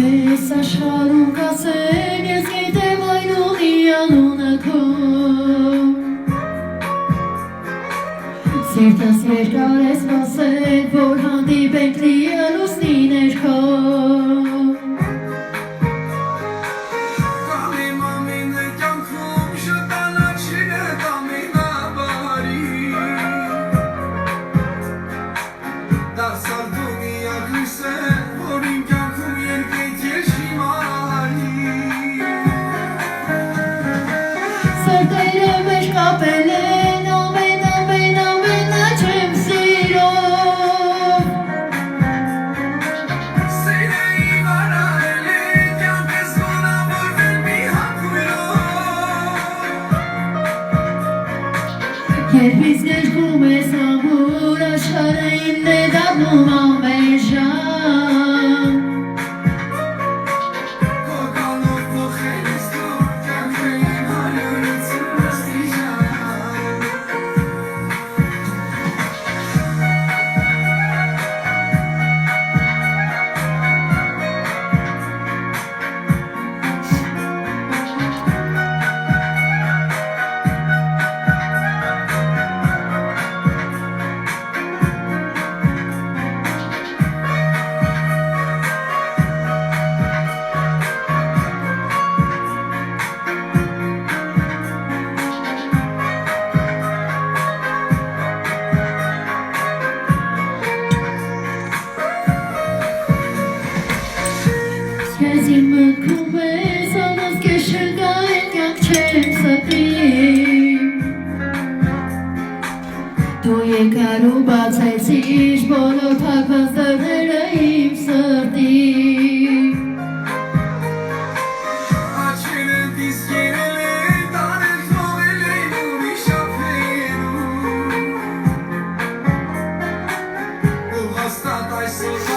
Քեզ աշխարհում կասեն, ես գիտեմ այն ունի անունը քո Սիրտս երկար է սպասել, որ հանդիպենք լիը լուսնի ներքո Կամիմ ամին է կյանքում շտանաչին է կամինաբարի Դարձար դու միակ լույսը, որ իմ կյանքում երկեյթ եշիմարի Սրտերը մեջ կապել են ամենը չեմ սիրով Սիրը իմ արարել է, կյանքս գոնավորվել մի հանգույրով Երբ ինձ ներկում ես ամուր, աշխարհը իմն է դառնում ամեն ժամ Կորկանով փոխելիս դու, կյանքը իմ հարյուրություն աստիճան Քեզ իմ մտքում ես, անոնց կեշել գային կյանք չեմ սատի Դու եկար ու բացեցիր բոլոր թակված դռները իմ սրտի Աչքերը դիսկերել են, տարել թողել են ուրիշ ափերում Ու հաստատ այսօր